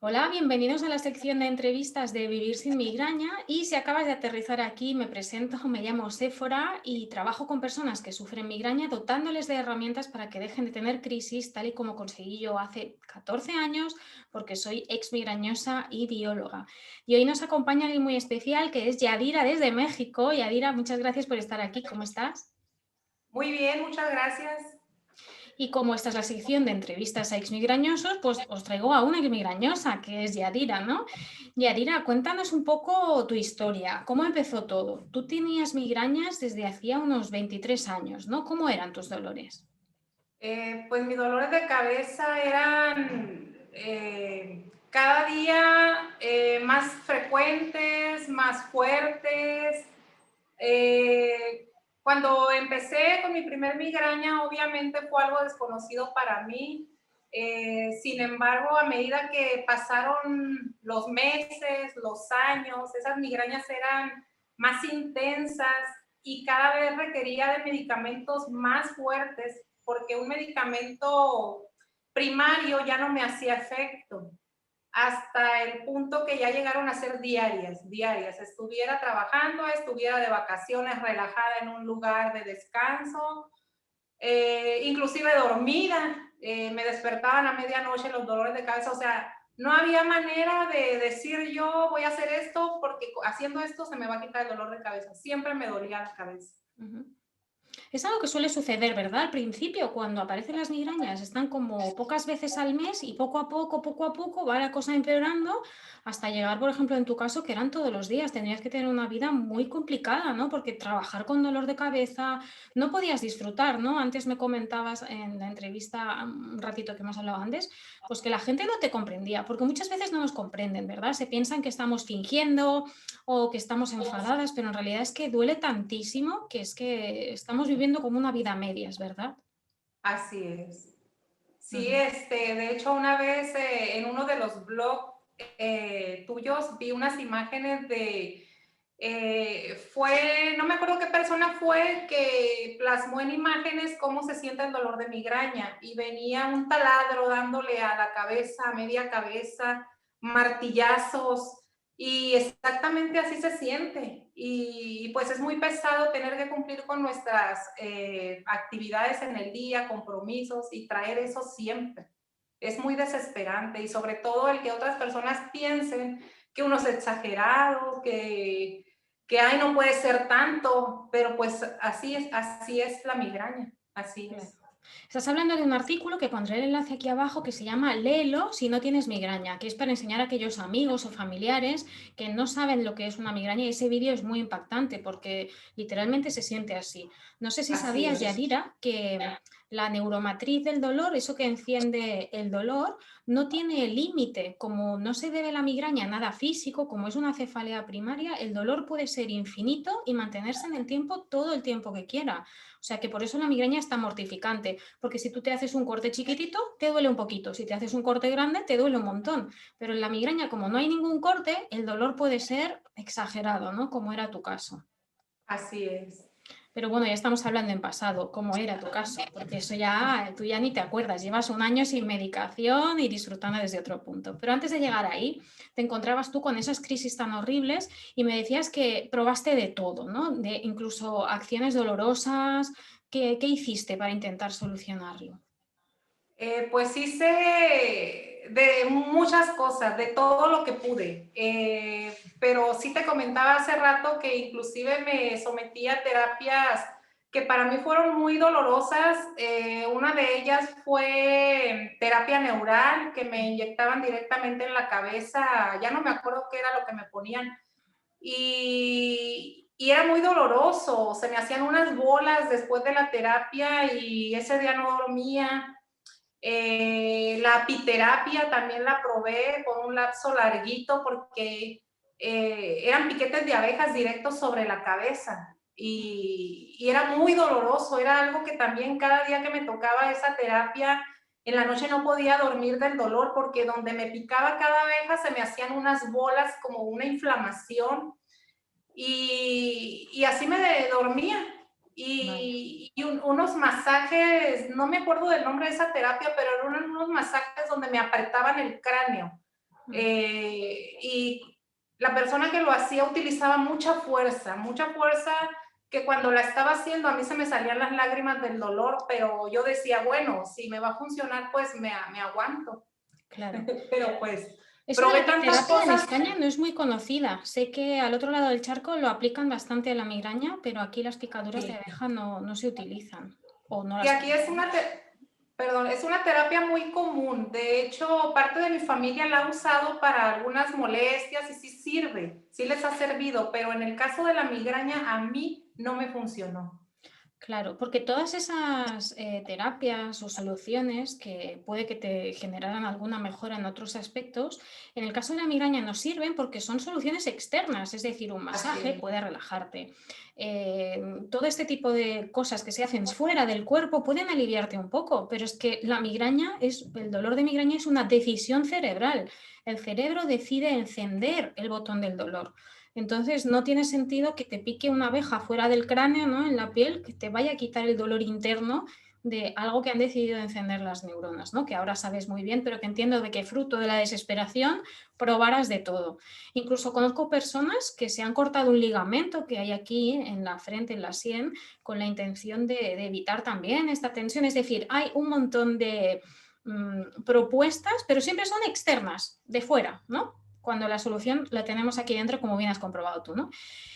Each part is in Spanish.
Hola, bienvenidos a la sección de entrevistas de Vivir sin migraña y si acabas de aterrizar aquí, me presento, me llamo Séfora y trabajo con personas que sufren migraña dotándoles de herramientas para que dejen de tener crisis, tal y como conseguí yo hace 14 años porque soy ex migrañosa y bióloga. Y hoy nos acompaña alguien muy especial que es Yadira desde México. Yadira, muchas gracias por estar aquí, ¿cómo estás? Muy bien, muchas gracias. Y como esta es la sección de entrevistas a exmigrañosos, pues os traigo a una exmigrañosa, que es Yadira, ¿no? Yadira, cuéntanos un poco tu historia. ¿Cómo empezó todo? Tú tenías migrañas desde hacía unos 23 años, ¿no? ¿Cómo eran tus dolores? Pues mis dolores de cabeza eran cada día más frecuentes, más fuertes. Cuando empecé con mi primer migraña, obviamente fue algo desconocido para mí. Sin embargo, a medida que pasaron los meses, los años, esas migrañas eran más intensas y cada vez requería de medicamentos más fuertes porque un medicamento primario ya no me hacía efecto hasta el punto que ya llegaron a ser diarias. Estuviera trabajando, estuviera de vacaciones, relajada en un lugar de descanso, inclusive dormida, me despertaban a medianoche los dolores de cabeza, o sea, no había manera de decir yo voy a hacer esto porque haciendo esto se me va a quitar el dolor de cabeza, siempre me dolía la cabeza. Ujú. Es algo que suele suceder, ¿verdad? Al principio, cuando aparecen las migrañas, están como pocas veces al mes y poco a poco va la cosa empeorando hasta llegar, por ejemplo, en tu caso, que eran todos los días. Tendrías que tener una vida muy complicada, ¿no? Porque trabajar con dolor de cabeza, no podías disfrutar, ¿no? Antes me comentabas en la entrevista, un ratito que hemos hablado antes, pues que la gente no te comprendía, porque muchas veces no nos comprenden, ¿verdad? Se piensan que estamos fingiendo o que estamos enfadadas, pero en realidad es que duele tantísimo que es que estamos viviendo como una vida a medias, ¿verdad? Así es. Sí, Ujú. de hecho una vez en uno de los blogs tuyos vi unas imágenes no me acuerdo qué persona fue que plasmó en imágenes cómo se siente el dolor de migraña y venía un taladro dándole a la cabeza, a media cabeza, martillazos y exactamente así se siente. Y pues es muy pesado tener que cumplir con nuestras actividades en el día, compromisos y traer eso siempre. Es muy desesperante y sobre todo el que otras personas piensen que uno es exagerado, que ay, no puede ser tanto, pero pues así es la migraña, así Claro. es. Estás hablando de un artículo que pondré el enlace aquí abajo que se llama Léelo si no tienes migraña, que es para enseñar a aquellos amigos o familiares que no saben lo que es una migraña y ese vídeo es muy impactante porque literalmente se siente así. No sé si Así sabías, es. Yadira, que la neuromatriz del dolor, eso que enciende el dolor, no tiene límite. Como no se debe la migraña a nada físico, como es una cefalea primaria, el dolor puede ser infinito y mantenerse en el tiempo todo el tiempo que quiera. O sea que por eso la migraña es tan mortificante, porque si tú te haces un corte chiquitito, te duele un poquito, si te haces un corte grande, te duele un montón, pero en la migraña, como no hay ningún corte, el dolor puede ser exagerado, ¿no? Como era tu caso. Así es. Pero bueno, ya estamos hablando en pasado, cómo era tu caso, porque eso ya, tú ya ni te acuerdas, llevas un año sin medicación y disfrutando desde otro punto. Pero antes de llegar ahí, te encontrabas tú con esas crisis tan horribles y me decías que probaste de todo, ¿no? De incluso acciones dolorosas. ¿Qué hiciste para intentar solucionarlo? Pues hice de muchas cosas, de todo lo que pude, pero sí te comentaba hace rato que inclusive me sometí a terapias que para mí fueron muy dolorosas. Una de ellas fue terapia neural, que me inyectaban directamente en la cabeza, ya no me acuerdo qué era lo que me ponían, y era muy doloroso, se me hacían unas bolas después de la terapia y ese día no dormía. La apiterapia también la probé por un lapso larguito porque eran piquetes de abejas directos sobre la cabeza y era muy doloroso, era algo que también cada día que me tocaba esa terapia, en la noche no podía dormir del dolor porque donde me picaba cada abeja se me hacían unas bolas como una inflamación y así me dormía. Vaya. Unos no me acuerdo del nombre de esa terapia, pero eran unos masajes donde me apretaban el cráneo. Mm. Y la persona que lo hacía utilizaba mucha fuerza que cuando la estaba haciendo a mí se me salían las lágrimas del dolor, pero yo decía, bueno, si me va a funcionar, pues me aguanto. Claro. Pero pues Eso de la probé tantas epiterapia en cosas. España no es muy conocida. Sé que al otro lado del charco lo aplican bastante a la migraña, pero aquí las picaduras de Sí. abeja no se utilizan o no Y las aquí es conocen. perdón, es una terapia muy común. De hecho, parte de mi familia la ha usado para algunas molestias y sí sirve, sí les ha servido, pero en el caso de la migraña a mí no me funcionó. Claro, porque todas esas terapias o soluciones que puede que te generaran alguna mejora en otros aspectos, en el caso de la migraña no sirven porque son soluciones externas, es decir, un Así masaje es. puede relajarte. Todo este tipo de cosas que se hacen fuera del cuerpo pueden aliviarte un poco, pero es que el dolor de migraña es una decisión cerebral. El cerebro decide encender el botón del dolor. Entonces, no tiene sentido que te pique una abeja fuera del cráneo, ¿no? En la piel, que te vaya a quitar el dolor interno de algo que han decidido encender las neuronas, ¿no? Que ahora sabes muy bien, pero que entiendo de que fruto de la desesperación probaras de todo. Incluso conozco personas que se han cortado un ligamento que hay aquí en la frente, en la sien, con la intención de evitar también esta tensión. Es decir, hay un montón de propuestas, pero siempre son externas, de fuera, ¿no? Cuando la solución la tenemos aquí dentro, como bien has comprobado tú, ¿no?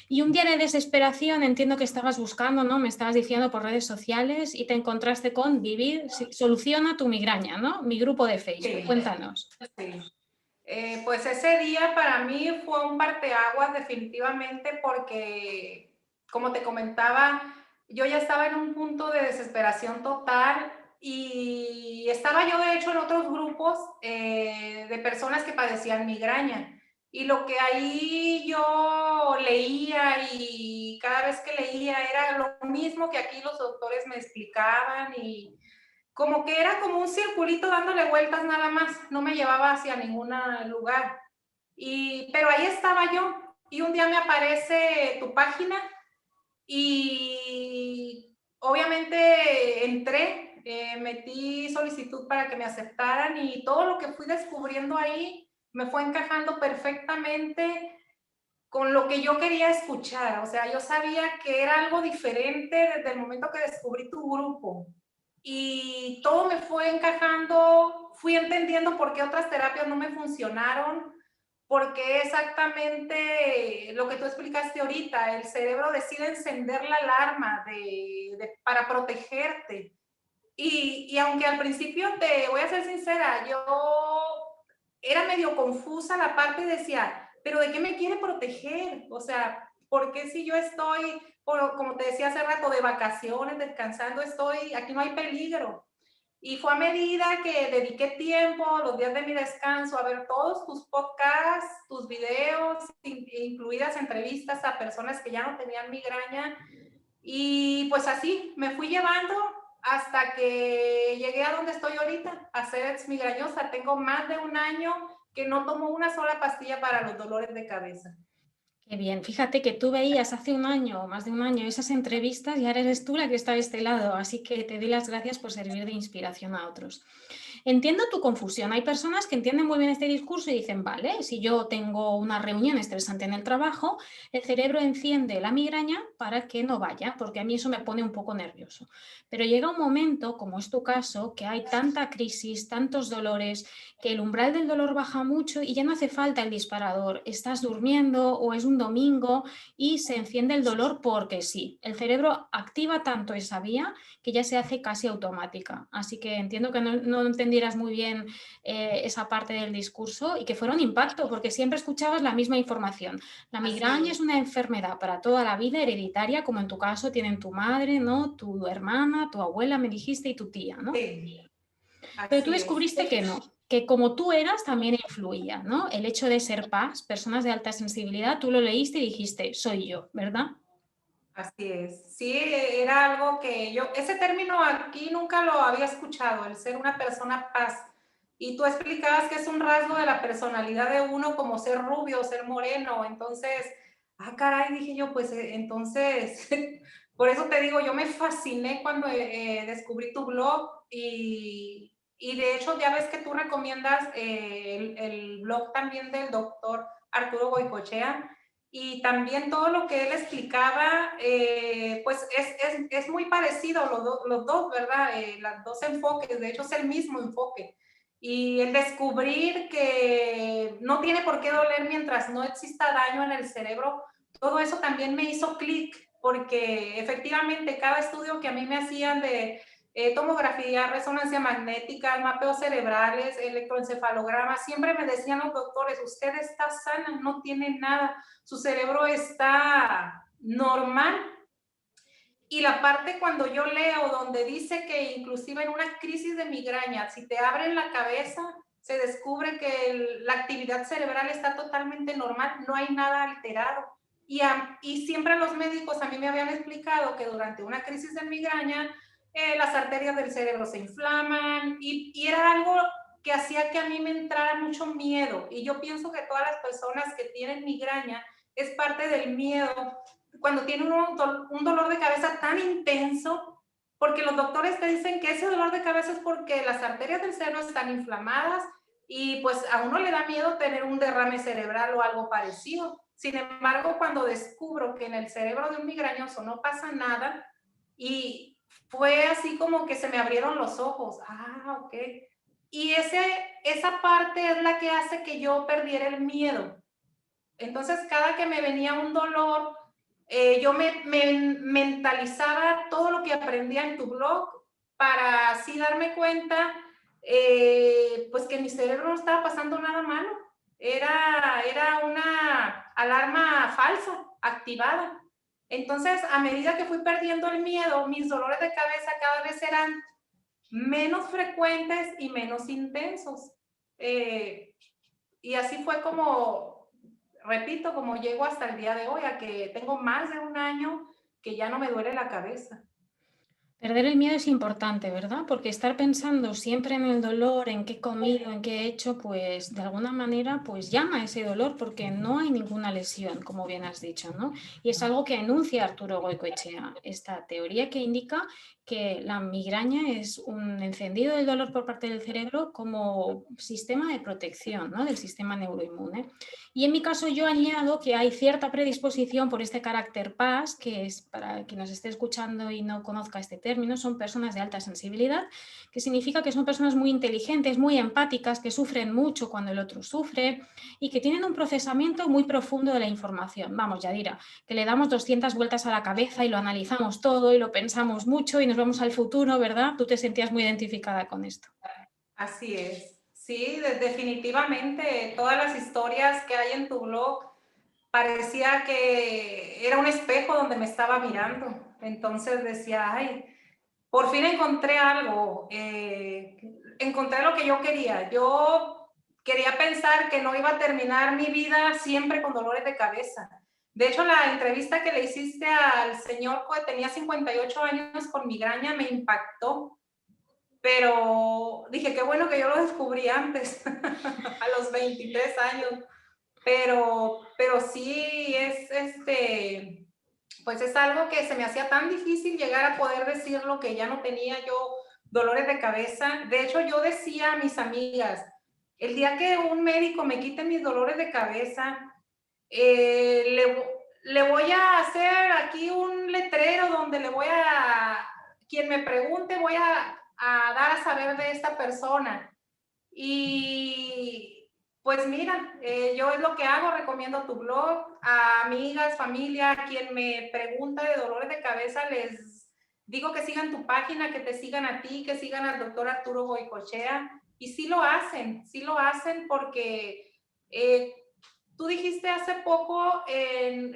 Y un día de desesperación, entiendo que estabas buscando, ¿no? Me estabas diciendo por redes sociales y te encontraste con Vivir soluciona tu migraña, ¿no? Mi grupo de Facebook. Sí, Cuéntanos. sí. Pues ese día para mí fue un parteaguas definitivamente porque, como te comentaba, yo ya estaba en un punto de desesperación total y estaba yo de hecho en otros grupos de personas que padecían migraña. Y lo que ahí yo leía y cada vez que leía era lo mismo que aquí los doctores me explicaban y como que era como un circulito dándole vueltas nada más, no me llevaba hacia ningún lugar. Pero ahí estaba yo y un día me aparece tu página y obviamente entré, metí solicitud para que me aceptaran y todo lo que fui descubriendo ahí me fue encajando perfectamente con lo que yo quería escuchar. O sea, yo sabía que era algo diferente desde el momento que descubrí tu grupo. Y todo me fue encajando, fui entendiendo por qué otras terapias no me funcionaron, porque exactamente lo que tú explicaste ahorita, el cerebro decide encender la alarma para protegerte. Y aunque al principio te voy a ser sincera, yo era medio confusa la parte y decía, pero ¿de qué me quiere proteger? O sea, ¿por qué si yo estoy, como te decía hace rato, de vacaciones, descansando, aquí no hay peligro? Y fue a medida que dediqué tiempo, los días de mi descanso, a ver todos tus podcasts, tus videos, incluidas entrevistas a personas que ya no tenían migraña. Y pues así me fui llevando hasta que llegué a donde estoy ahorita, a ser exmigrañosa. Tengo más de un año que no tomo una sola pastilla para los dolores de cabeza. Qué bien, fíjate que tú veías hace un año o más de un año esas entrevistas y ahora eres tú la que está de este lado, así que te doy las gracias por servir de inspiración a otros. Entiendo tu confusión. Hay personas que entienden muy bien este discurso y dicen, vale, si yo tengo una reunión estresante en el trabajo, el cerebro enciende la migraña para que no vaya, porque a mí eso me pone un poco nervioso. Pero llega un momento, como es tu caso, que hay tanta crisis, tantos dolores, que el umbral del dolor baja mucho y ya no hace falta el disparador. Estás durmiendo o es un domingo y se enciende el dolor porque sí. El cerebro activa tanto esa vía que ya se hace casi automática. Así que entiendo que no entendieras muy bien esa parte del discurso y que fuera un impacto, porque siempre escuchabas la misma información. La Así migraña es. es una enfermedad para toda la vida hereditaria, como en tu caso tienen tu madre, ¿no? Tu hermana, tu abuela, me dijiste, y tu tía, ¿no? Sí, Pero tú así es. descubriste que no, que como tú eras también influía, ¿no? El hecho de ser PAS, personas de alta sensibilidad, tú lo leíste y dijiste, soy yo, ¿verdad? Así es. Sí, era algo que ese término aquí nunca lo había escuchado, el ser una persona paz. Y tú explicabas que es un rasgo de la personalidad de uno como ser rubio, ser moreno. Entonces, caray, dije yo, pues entonces, por eso te digo, yo me fasciné cuando descubrí tu blog Y de hecho, ya ves que tú recomiendas el blog también del doctor Arturo Goicoechea, y también todo lo que él explicaba, pues es muy parecido los dos, ¿verdad? Los dos enfoques, de hecho es el mismo enfoque. Y el descubrir que no tiene por qué doler mientras no exista daño en el cerebro, todo eso también me hizo clic, porque efectivamente cada estudio que a mí me hacían de tomografía, resonancia magnética, mapeos cerebrales, electroencefalograma, siempre me decían los doctores, usted está sana, no tiene nada, su cerebro está normal. Y la parte cuando yo leo donde dice que inclusive en una crisis de migraña, si te abren la cabeza, se descubre que la actividad cerebral está totalmente normal, no hay nada alterado. Y siempre los médicos a mí me habían explicado que durante una crisis de migraña las arterias del cerebro se inflaman y era algo que hacía que a mí me entrara mucho miedo. Y yo pienso que todas las personas que tienen migraña es parte del miedo cuando tienen un dolor de cabeza tan intenso, porque los doctores te dicen que ese dolor de cabeza es porque las arterias del cerebro están inflamadas y pues a uno le da miedo tener un derrame cerebral o algo parecido. Sin embargo, cuando descubro que en el cerebro de un migrañoso no pasa nada y fue así como que se me abrieron los ojos. Ah, ok. Y esa parte es la que hace que yo perdiera el miedo. Entonces, cada que me venía un dolor, yo me mentalizaba todo lo que aprendía en tu blog para así darme cuenta, pues que en mi cerebro no estaba pasando nada malo. Era una alarma falsa, activada. Entonces, a medida que fui perdiendo el miedo, mis dolores de cabeza cada vez eran menos frecuentes y menos intensos. Eh, y así fue como, repito, como llego hasta el día de hoy, a que tengo más de un año que ya no me duele la cabeza. Perder el miedo es importante, ¿verdad? Porque estar pensando siempre en el dolor, en qué he comido, en qué he hecho, pues de alguna manera pues llama ese dolor porque no hay ninguna lesión, como bien has dicho, ¿no? Y es algo que enuncia Arturo Goicoechea, esta teoría que indica que la migraña es un encendido del dolor por parte del cerebro como sistema de protección, ¿no? Del sistema neuroinmune. Y en mi caso yo añado que hay cierta predisposición por este carácter PAS, que es para quien nos esté escuchando y no conozca este término, son personas de alta sensibilidad, que significa que son personas muy inteligentes, muy empáticas, que sufren mucho cuando el otro sufre y que tienen un procesamiento muy profundo de la información. Vamos, Yadira, que le damos 200 vueltas a la cabeza y lo analizamos todo y lo pensamos mucho y nos vamos al futuro, ¿verdad? Tú te sentías muy identificada con esto. Así es. Sí, definitivamente todas las historias que hay en tu blog parecía que era un espejo donde me estaba mirando. Entonces decía, ay, por fin encontré algo, encontré lo que yo quería. Yo quería pensar que no iba a terminar mi vida siempre con dolores de cabeza. De hecho, la entrevista que le hiciste al señor que tenía 58 años con migraña me impactó, pero dije, qué bueno que yo lo descubrí antes, a los 23 años. Pero sí es pues es algo que se me hacía tan difícil llegar a poder decir lo que ya no tenía yo dolores de cabeza. De hecho, yo decía a mis amigas, el día que un médico me quite mis dolores de cabeza, le voy a hacer aquí un letrero donde le voy a, quien me pregunte, voy a dar a saber de esta persona. Y pues mira, yo es lo que hago, recomiendo tu blog a amigas, familia, a quien me pregunta de dolores de cabeza, les digo que sigan tu página, que te sigan a ti, que sigan al doctor Arturo Goicoechea. Y sí lo hacen porque eh, tú dijiste hace poco en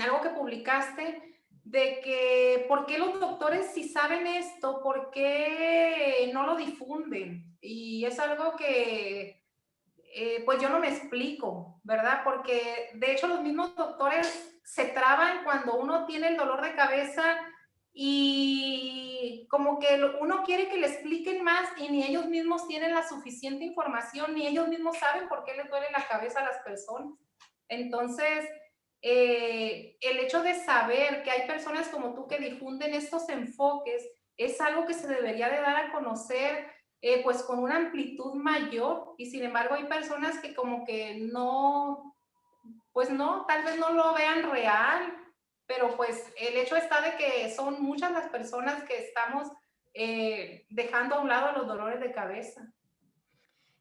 algo que publicaste, de que por qué los doctores si saben esto, por qué no lo difunden. Y es algo que pues yo no me explico, ¿verdad? Porque de hecho los mismos doctores se traban cuando uno tiene el dolor de cabeza y como que uno quiere que le expliquen más y ni ellos mismos tienen la suficiente información, ni ellos mismos saben por qué les duele la cabeza a las personas. Entonces, el hecho de saber que hay personas como tú que difunden estos enfoques es algo que se debería de dar a conocer pues con una amplitud mayor y sin embargo hay personas que como que no, pues no, tal vez no lo vean real, pero pues el hecho está de que son muchas las personas que estamos dejando a un lado los dolores de cabeza.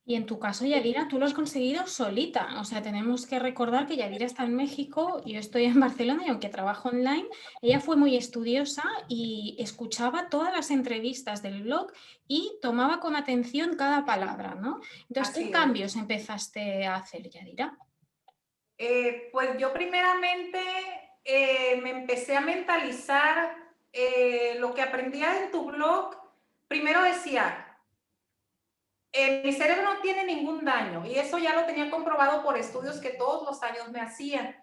Y en tu caso, Yadira, tú lo has conseguido solita. O sea, tenemos que recordar que Yadira está en México, yo estoy en Barcelona y aunque trabajo online, ella fue muy estudiosa y escuchaba todas las entrevistas del blog y tomaba con atención cada palabra, ¿no? Entonces, ¿qué Así es. cambios empezaste a hacer, Yadira? Pues yo primeramente me empecé a mentalizar lo que aprendía en tu blog. Primero decía, mi cerebro no tiene ningún daño y eso ya lo tenía comprobado por estudios que todos los años me hacían.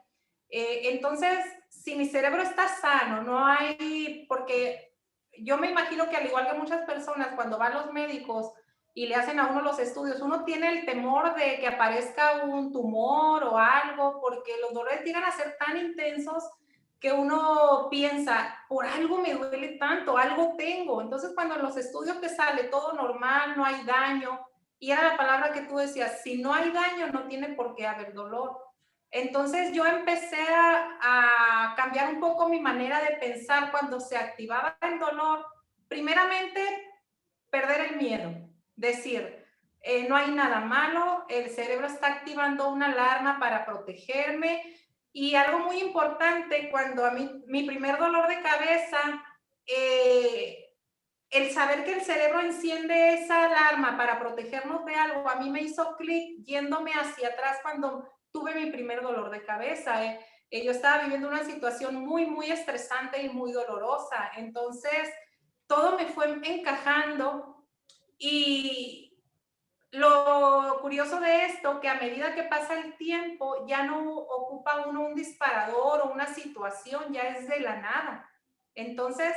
Entonces, si mi cerebro está sano, no hay, porque yo me imagino que al igual que muchas personas, cuando van los médicos y le hacen a uno los estudios, uno tiene el temor de que aparezca un tumor o algo, porque los dolores llegan a ser tan intensos que uno piensa, por algo me duele tanto, algo tengo. Entonces, cuando en los estudios te sale todo normal, no hay daño, y era la palabra que tú decías, si no hay daño, no tiene por qué haber dolor. Entonces yo empecé a cambiar un poco mi manera de pensar cuando se activaba el dolor. Primeramente, perder el miedo. Decir, no hay nada malo, el cerebro está activando una alarma para protegerme. Y algo muy importante, cuando a mí, mi primer dolor de cabeza, el saber que el cerebro enciende esa alarma para protegernos de algo, a mí me hizo clic yéndome hacia atrás cuando tuve mi primer dolor de cabeza. Yo estaba viviendo una situación muy, muy estresante y muy dolorosa. Entonces, todo me fue encajando y lo curioso de esto, que a medida que pasa el tiempo, ya no ocupa uno un disparador o una situación, ya es de la nada. Entonces,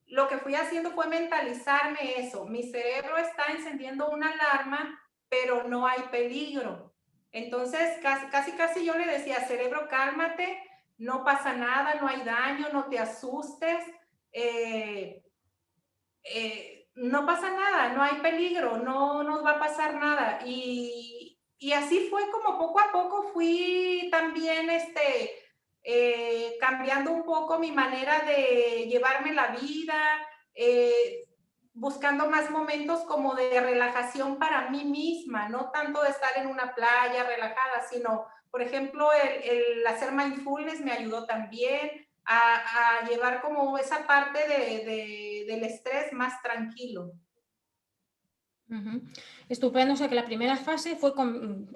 lo que fui haciendo fue mentalizarme eso. Mi cerebro está encendiendo una alarma, pero no hay peligro. Entonces, casi yo le decía, cerebro, cálmate, no pasa nada, no hay daño, no te asustes. Eh, no pasa nada, no hay peligro, no nos va a pasar nada. Y así fue como poco a poco fui también cambiando un poco mi manera de llevarme la vida, eh, buscando más momentos como de relajación para mí misma, no tanto de estar en una playa relajada, sino, por ejemplo, el hacer mindfulness me ayudó también, a llevar como esa parte del estrés más tranquilo. Ujú. Estupendo, o sea que la primera fase fue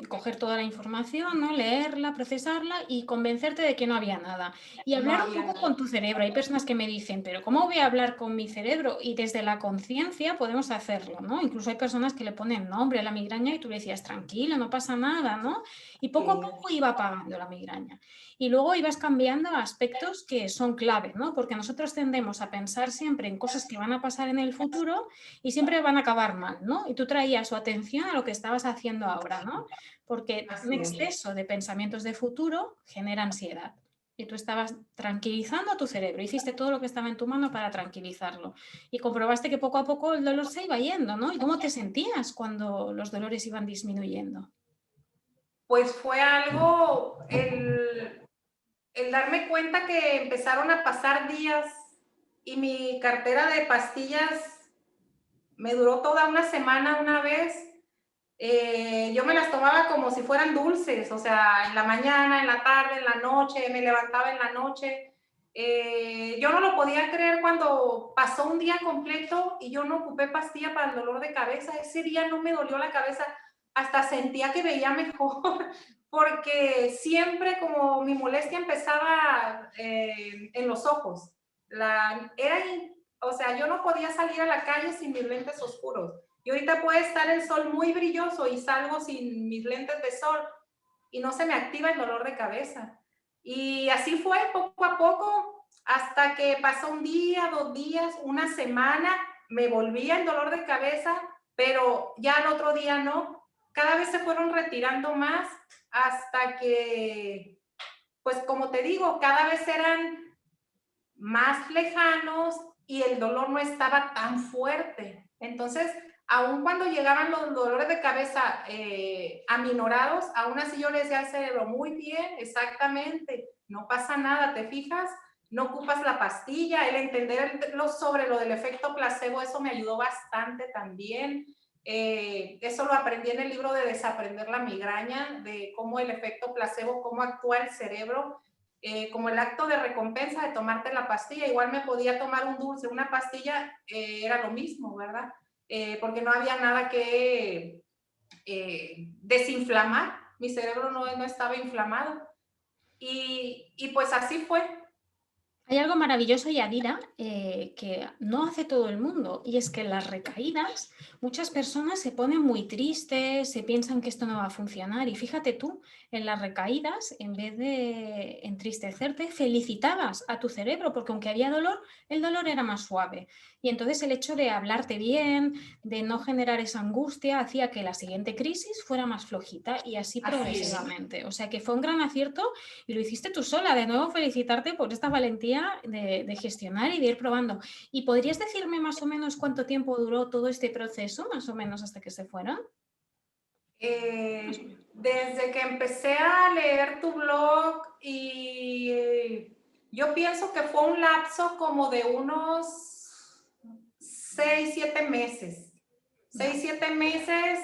coger toda la información, ¿no? Leerla, procesarla y convencerte de que no había nada. Y No hablar un había poco nada. con tu cerebro. Hay personas que me dicen, pero ¿cómo voy a hablar con mi cerebro? Y desde la conciencia podemos hacerlo, ¿no? Incluso hay personas que le ponen nombre a la migraña y tú le decías, tranquilo, no pasa nada, ¿no? Y poco a poco iba apagando la migraña. Y luego ibas cambiando aspectos que son clave, ¿no? Porque nosotros tendemos a pensar siempre en cosas que van a pasar en el futuro y siempre van a acabar mal, ¿no? Y tú traías su atención a lo que estabas haciendo ahora, ¿no? Porque un Así es. exceso de pensamientos de futuro genera ansiedad. Y tú estabas tranquilizando a tu cerebro, hiciste todo lo que estaba en tu mano para tranquilizarlo. Y comprobaste que poco a poco el dolor se iba yendo, ¿no? ¿Y cómo te sentías cuando los dolores iban disminuyendo? Pues fue algo, el darme cuenta que empezaron a pasar días y mi cartera de pastillas me duró toda una semana una vez. Yo me las tomaba como si fueran dulces, o sea, en la mañana, en la tarde, en la noche, me levantaba en la noche. Yo no lo podía creer cuando pasó un día completo y yo no ocupé pastilla para el dolor de cabeza. Ese día no me dolió la cabeza, hasta sentía que veía mejor, porque siempre como mi molestia empezaba en los ojos. Era, o sea, yo no podía salir a la calle sin mis lentes oscuros. Y ahorita puede estar el sol muy brilloso y salgo sin mis lentes de sol y no se me activa el dolor de cabeza. Y así fue poco a poco hasta que pasó un día, 2 días, una semana, me volvía el dolor de cabeza, pero ya al otro día no. Cada vez se fueron retirando más hasta que, pues como te digo, cada vez eran más lejanos y el dolor no estaba tan fuerte. Entonces, aun cuando llegaban los dolores de cabeza aminorados, aún así yo le decía al cerebro, muy bien, exactamente, no pasa nada, ¿te fijas? No ocupas la pastilla. El entender sobre lo del efecto placebo, eso me ayudó bastante también. Eso lo aprendí en el libro de Desaprender la migraña, de cómo el efecto placebo, cómo actúa el cerebro, como el acto de recompensa de tomarte la pastilla. Igual me podía tomar un dulce, una pastilla, era lo mismo, ¿verdad? Porque no había nada que desinflamar. Mi cerebro no estaba inflamado. Y pues así fue. Hay algo maravilloso, Yadira, que no hace todo el mundo, y es que en las recaídas muchas personas se ponen muy tristes, se piensan que esto no va a funcionar, y fíjate tú, en las recaídas, en vez de entristecerte, felicitabas a tu cerebro, porque aunque había dolor, el dolor era más suave. Y entonces el hecho de hablarte bien, de no generar esa angustia, hacía que la siguiente crisis fuera más flojita, y así progresivamente. O sea que fue un gran acierto y lo hiciste tú sola. De nuevo, felicitarte por esta valentía de gestionar y de ir probando. ¿Y podrías decirme más o menos cuánto tiempo duró todo este proceso, más o menos hasta que se fueron? Desde que empecé a leer tu blog y yo pienso que fue un lapso como de unos 6, 7 meses. 6, 7 meses,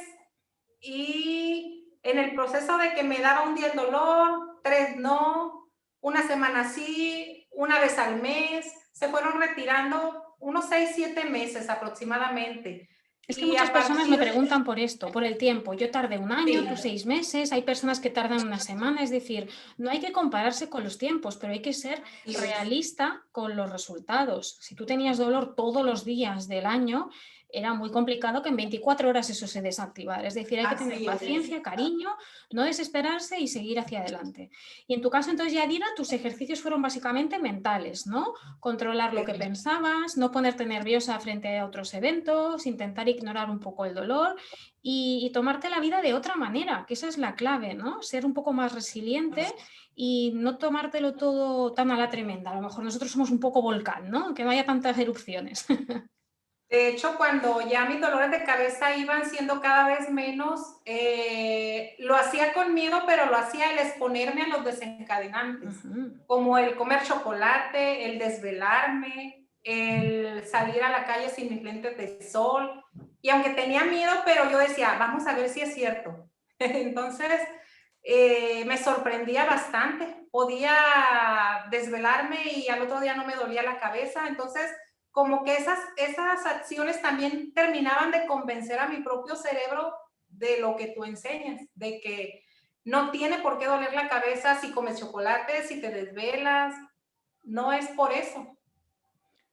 y en el proceso de que me daba un día el dolor, 3 no, una semana sí, una vez al mes, se fueron retirando unos 6, 7 meses aproximadamente. Es que Y muchas a personas me partir de... preguntan por esto, por el tiempo. Yo tardé un año, tú Sí, 6 meses, hay personas que tardan una semana, es decir, no hay que compararse con los tiempos, pero hay que ser así es. realista con los resultados. Si tú tenías dolor todos los días del año, era muy complicado que en 24 horas eso se desactivara. Es decir, hay que tener Así es. paciencia, cariño, no desesperarse y seguir hacia adelante. Y en tu caso, entonces, Yadira, tus ejercicios fueron básicamente mentales, ¿no? Controlar lo que pensabas, no ponerte nerviosa frente a otros eventos, intentar ignorar un poco el dolor y tomarte la vida de otra manera, que esa es la clave, ¿no? Ser un poco más resiliente y no tomártelo todo tan a la tremenda. A lo mejor nosotros somos un poco volcán, ¿no? Que no haya tantas erupciones. De hecho, cuando ya mis dolores de cabeza iban siendo cada vez menos, lo hacía con miedo, pero lo hacía el exponerme a los desencadenantes, como el comer chocolate, el desvelarme, el salir a la calle sin mis lentes de sol. Y aunque tenía miedo, pero yo decía, vamos a ver si es cierto. Entonces, me sorprendía bastante. Podía desvelarme y al otro día no me dolía la cabeza. Entonces, como que esas acciones también terminaban de convencer a mi propio cerebro de lo que tú enseñas, de que no tiene por qué doler la cabeza si comes chocolate, si te desvelas, no es por eso.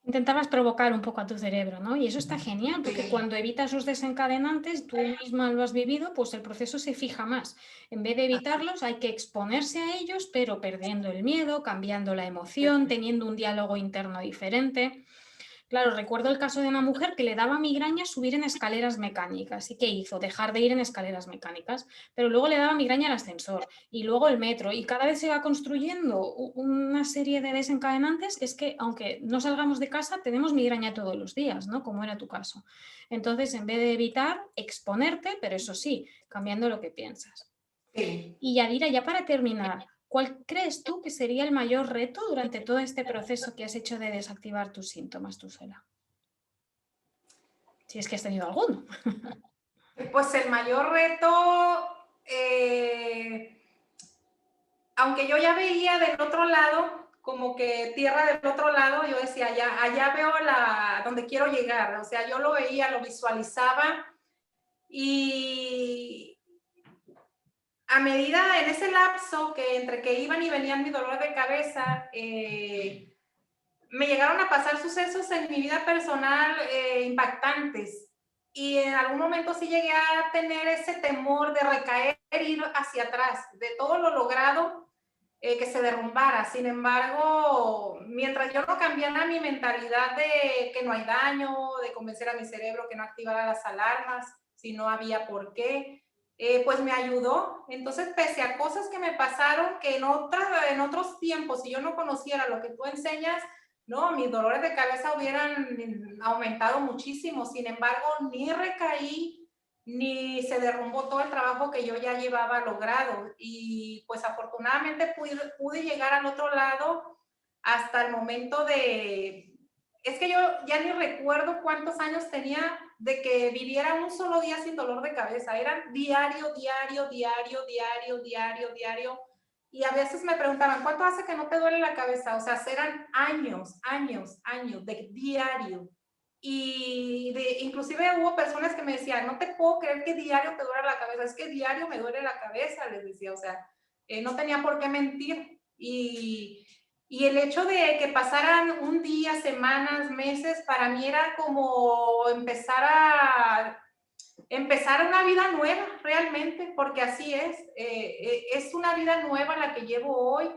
Intentabas provocar un poco a tu cerebro, ¿no? Y eso está genial, porque Sí. cuando evitas los desencadenantes, tú misma lo has vivido, pues el proceso se fija más. En vez de evitarlos, hay que exponerse a ellos, pero perdiendo el miedo, cambiando la emoción, teniendo un diálogo interno diferente. Claro, recuerdo el caso de una mujer que le daba migraña subir en escaleras mecánicas. ¿Y qué hizo? Dejar de ir en escaleras mecánicas. Pero luego le daba migraña al ascensor y luego el metro. Y cada vez se va construyendo una serie de desencadenantes. Es que aunque no salgamos de casa, tenemos migraña todos los días, ¿no? Como era tu caso. Entonces, en vez de evitar, exponerte, pero eso sí, cambiando lo que piensas. Sí. Y Yadira, ya para terminar, ¿cuál crees tú que sería el mayor reto durante todo este proceso que has hecho de desactivar tus síntomas tú sola? Si es que has tenido alguno. Pues el mayor reto, aunque yo ya veía del otro lado, como que tierra del otro lado, yo decía, allá veo donde quiero llegar. O sea, yo lo veía, lo visualizaba, y a medida en ese lapso que entre que iban y venían mis dolores de cabeza, me llegaron a pasar sucesos en mi vida personal impactantes, y en algún momento sí llegué a tener ese temor de recaer, ir hacia atrás, de todo lo logrado, que se derrumbara. Sin embargo, mientras yo no cambiara mi mentalidad de que no hay daño, de convencer a mi cerebro que no activara las alarmas si no había por qué, pues me ayudó. Entonces, pese a cosas que me pasaron, que en otros tiempos, si yo no conociera lo que tú enseñas, no, mis dolores de cabeza hubieran aumentado muchísimo. Sin embargo, ni recaí, ni se derrumbó todo el trabajo que yo ya llevaba logrado. Y pues afortunadamente pude llegar al otro lado hasta el momento de... Es que yo ya ni recuerdo cuántos años tenía de que viviera un solo día sin dolor de cabeza. Era diario, diario, diario, diario, diario, diario. Y a veces me preguntaban, ¿cuánto hace que no te duele la cabeza? O sea, eran años, años, años de diario. Inclusive hubo personas que me decían, no te puedo creer que diario te duele la cabeza, es que diario me duele la cabeza, les decía, o sea, no tenía por qué mentir. Y el hecho de que pasaran un día, semanas, meses, para mí era como empezar una vida nueva realmente, porque así es una vida nueva la que llevo hoy,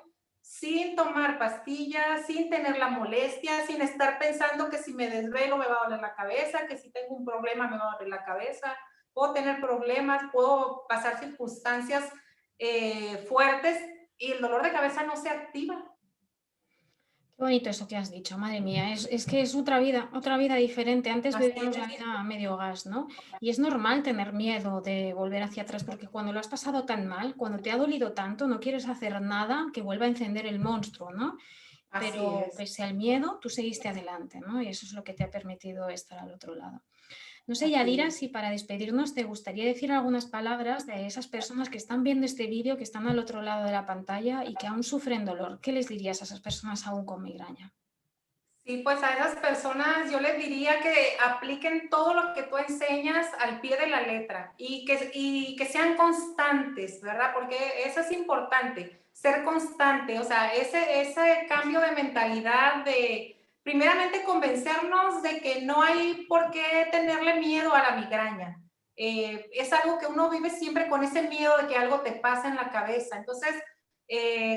sin tomar pastillas, sin tener la molestia, sin estar pensando que si me desvelo me va a doler la cabeza, que si tengo un problema me va a doler la cabeza, puedo tener problemas, puedo pasar circunstancias fuertes y el dolor de cabeza no se activa. Qué bonito eso que has dicho, madre mía. Es que es otra vida diferente. Antes Así vivíamos la es, vida a medio gas, ¿no? Y es normal tener miedo de volver hacia atrás, porque cuando lo has pasado tan mal, cuando te ha dolido tanto, no quieres hacer nada que vuelva a encender el monstruo, ¿no? así Pero es. pese al miedo, tú seguiste adelante, ¿no? Y eso es lo que te ha permitido estar al otro lado. No sé, Así Yadira, es. si para despedirnos te gustaría decir algunas palabras de esas personas que están viendo este vídeo, que están al otro lado de la pantalla y que aún sufren dolor. ¿Qué les dirías a esas personas aún con migraña? Sí, pues a esas personas yo les diría que apliquen todo lo que tú enseñas al pie de la letra y que sean constantes, ¿verdad? Porque eso es importante, ser constante, o sea, ese cambio de mentalidad de, primeramente, convencernos de que no hay por qué tenerle miedo a la migraña. Es algo que uno vive siempre con ese miedo de que algo te pasa en la cabeza. Entonces,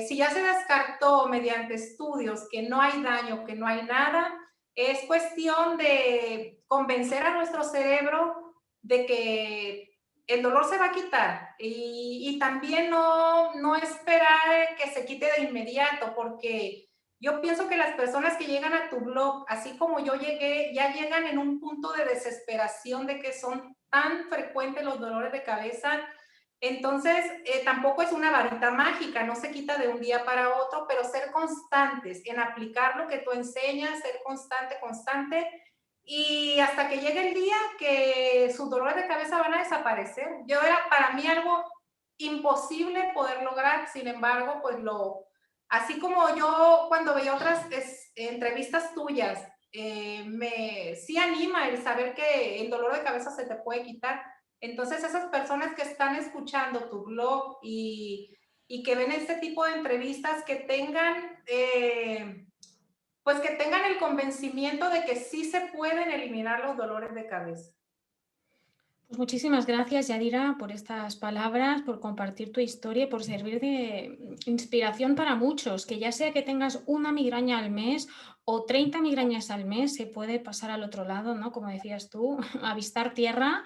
si ya se descartó mediante estudios que no hay daño, que no hay nada, es cuestión de convencer a nuestro cerebro de que el dolor se va a quitar y también no esperar que se quite de inmediato, porque yo pienso que las personas que llegan a tu blog, así como yo llegué, ya llegan en un punto de desesperación de que son tan frecuentes los dolores de cabeza. Entonces, tampoco es una varita mágica, no se quita de un día para otro, pero ser constantes en aplicar lo que tú enseñas, ser constante, constante, y hasta que llegue el día que sus dolores de cabeza van a desaparecer. Yo era para mí algo imposible poder lograr, sin embargo, pues así como yo cuando veía otras entrevistas tuyas, sí anima el saber que el dolor de cabeza se te puede quitar. Entonces, esas personas que están escuchando tu blog y que ven este tipo de entrevistas, que tengan, pues que tengan el convencimiento de que sí se pueden eliminar los dolores de cabeza. Pues muchísimas gracias, Yadira, por estas palabras, por compartir tu historia y por servir de inspiración para muchos, que ya sea que tengas una migraña al mes o 30 migrañas al mes, se puede pasar al otro lado, ¿no? Como decías tú, avistar tierra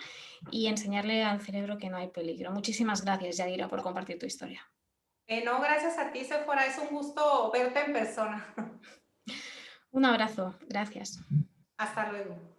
y enseñarle al cerebro que no hay peligro. Muchísimas gracias, Yadira, por compartir tu historia. No, gracias a ti, Sephora, es un gusto verte en persona. Un abrazo, gracias. Hasta luego.